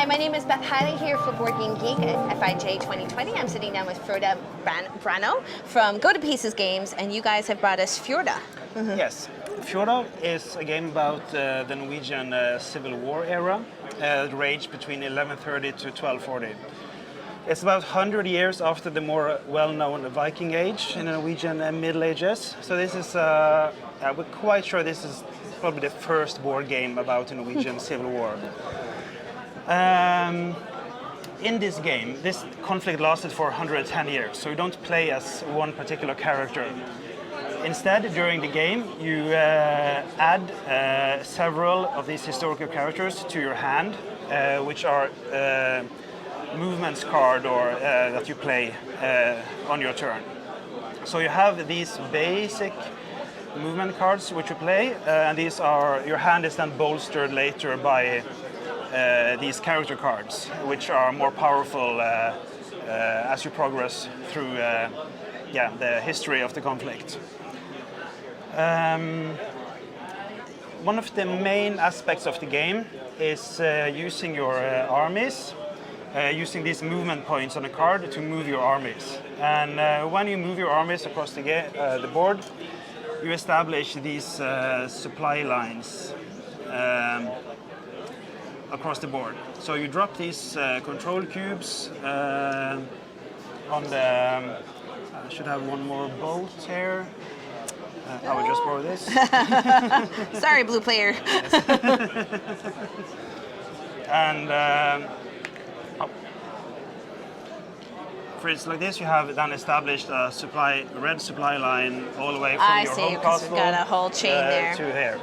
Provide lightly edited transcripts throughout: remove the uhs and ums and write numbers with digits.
Hi, my name is Beth Hiley here for Board Game Geek at FIJ 2020. I'm sitting down with Fiodar from Go to Pieces Games, and you guys have brought us Fiodar. Yes, Fiodar is a game about the Norwegian Civil War era. It ranged between 1130 to 1240. It's about 100 years after the more well-known Viking Age in the Norwegian Middle Ages. So this is, we're quite sure this is probably the first board game about the Norwegian Civil War. In this game, this conflict lasted for 110 years, so you don't play as one particular character. Instead, during the game, you add several of these historical characters to your hand, which are movements card or that you play on your turn. So you have these basic movement cards which you play, and these are, your hand is then bolstered later by these character cards, which are more powerful as you progress through the history of the conflict. One of the main aspects of the game is using your armies, using these movement points on a card to move your armies. And when you move your armies across the board, you establish these supply lines across the board. So you drop these control cubes on the... I should have one more boat here. I will just borrow this. Sorry, blue player. And for instance, like this, you have then established a red supply line all the way from your home castle. We've got a whole chain there to here.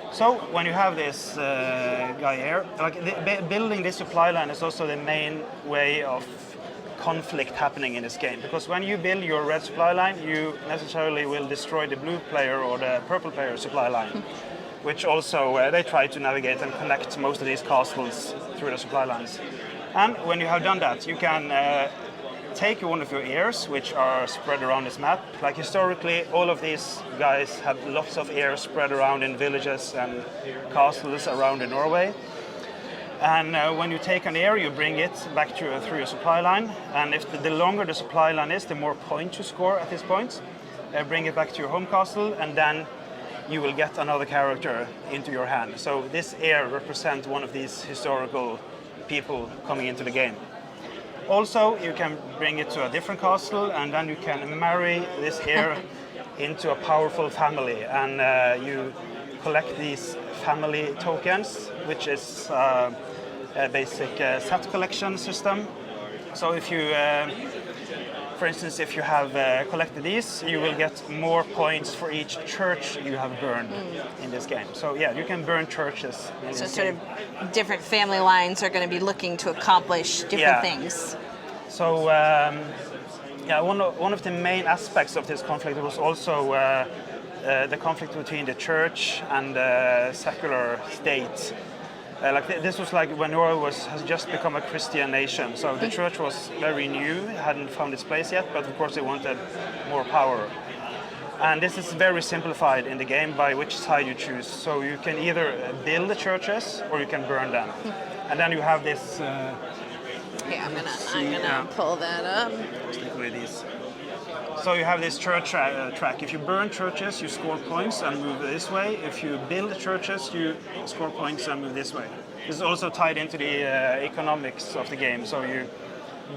So when you have this guy here, like building this supply line is also the main way of conflict happening in this game, because when you build your red supply line, you necessarily will destroy the blue player or the purple player supply line, which also they try to navigate and connect most of these castles through the supply lines. And when you have done that, you can take one of your heirs, which are spread around this map. Like historically, all of these guys have lots of heirs spread around in villages and castles around in Norway. And when you take an heir, you bring it back through your supply line. And if the longer the supply line is, the more points you score at this point. Bring it back to your home castle, and then you will get another character into your hand. So this heir represents one of these historical people coming into the game. Also, you can bring it to a different castle, and then you can marry this heir into a powerful family. And you collect these family tokens, which is a basic set collection system. So if you, for instance, if you have collected these, you will get more points for each church you have burned in this game. So yeah, you can burn churches in this game. Of different family lines are going to be looking to accomplish different things. So one of the main aspects of this conflict was also the conflict between the church and the secular state. This was like when Norway has just become a Christian nation, so the church was very new, hadn't found its place yet, but of course they wanted more power. And this is very simplified in the game by which side you choose. So you can either build the churches or you can burn them. And then you have this... I'm gonna pull that up. Stick with these. So you have this church track. If you burn churches, you score points and move this way. If you build churches, you score points and move this way. This is also tied into the economics of the game. So you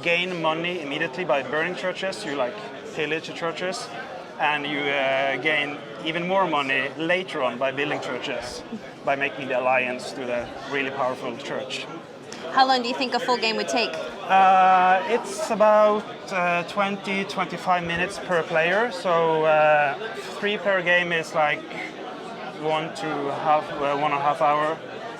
gain money immediately by burning churches. You pillage the churches, and you gain even more money later on by building churches, by making the alliance to the really powerful church. How long do you think a full game would take? It's about 20-25 minutes per player. So 3-player game is like 1.5 hour,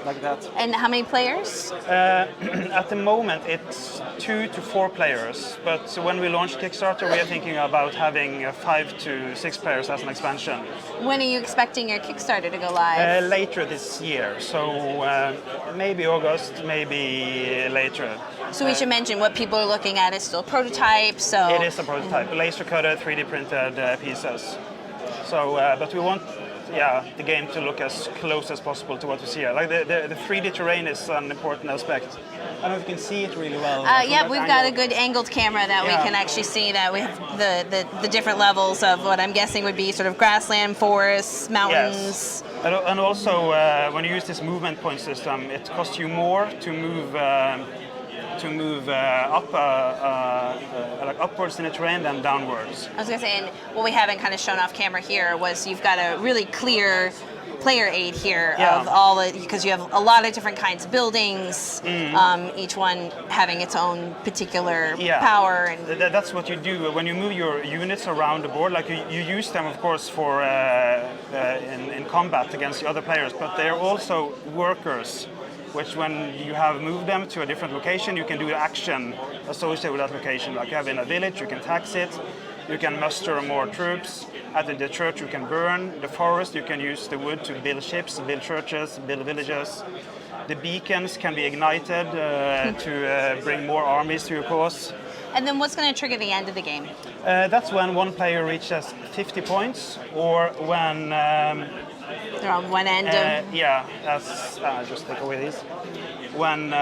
like that. And how many players? At the moment, it's 2 to 4 players. But when we launched Kickstarter, we are thinking about having 5 to 6 players as an expansion. When are you expecting your Kickstarter to go live? Later this year. So maybe August, maybe later. So we should mention what people are looking at is still a prototype. So it is a prototype, laser cutted, 3D printed pieces. So, but we want the game to look as close as possible to what we see here. Like the 3D terrain is an important aspect. I don't know if you can see it really well. Yeah, we've got a good angled camera that we can actually see that we have the different levels of what I'm guessing would be sort of grassland, forests, mountains. Yes. And also, when you use this movement point system, it costs you more to move like upwards in the terrain than downwards. I was going to say, and what we haven't kind of shown off camera here was you've got a really clear player aid here of all the, because you have a lot of different kinds of buildings, each one having its own particular power. And that's what you do when you move your units around the board. Like you use them, of course, for in combat against the other players, but they're also workers, which when you have moved them to a different location, you can do action associated with that location. Like you have in a village, you can tax it, you can muster more troops. At the church, you can burn. The forest, you can use the wood to build ships, build churches, build villages. The beacons can be ignited to bring more armies to your cause. And then what's going to trigger the end of the game? That's when one player reaches 50 points, or when... they're on one end of... Yeah, that's... just take away these. When...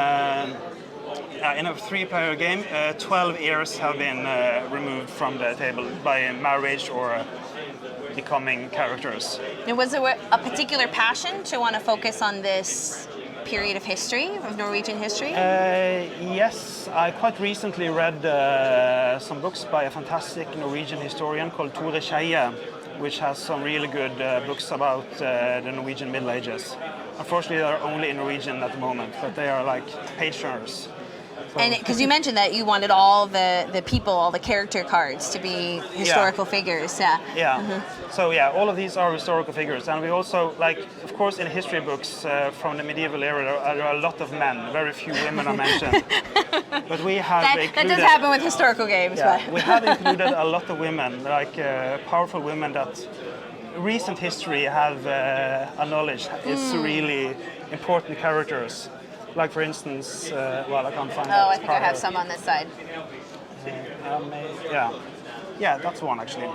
in a 3-player game, 12 heirs have been removed from the table by marriage or becoming characters. And was there a particular passion to want to focus on this period of history, of Norwegian history? Yes, I quite recently read some books by a fantastic Norwegian historian called Tore Skeie, which has some really good books about the Norwegian Middle Ages. Unfortunately, they're only in Norwegian at the moment, but they are like page turners. And because you mentioned that you wanted all the people, all the character cards to be historical figures, So all of these are historical figures, and we also, like, of course, in history books from the medieval era, there are a lot of men. Very few women are mentioned. But we have that does happen with historical games. Yeah, but. We have included a lot of women, like powerful women that recent history have acknowledged is really important characters. Like, for instance, well, I can't find. Oh, I think I have some on this side. Yeah, that's one actually.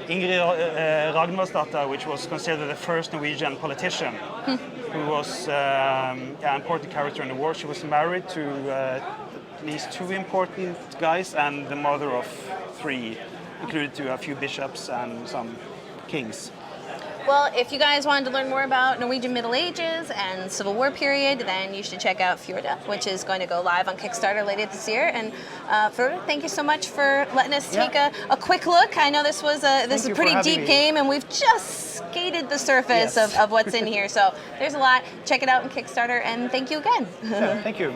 Ingrid Ragnvarsdatter, which was considered the first Norwegian politician, who was an important character in the war. She was married to at least 2 important guys and the mother of 3, included to a few bishops and some kings. Well, if you guys wanted to learn more about Norwegian Middle Ages and Civil War period, then you should check out Fiodar, which is going to go live on Kickstarter later this year. And Fiodar, thank you so much for letting us take a quick look. I know this was a pretty deep game, and we've just skated the surface of what's in here. So there's a lot. Check it out on Kickstarter, and thank you again. Yeah, thank you.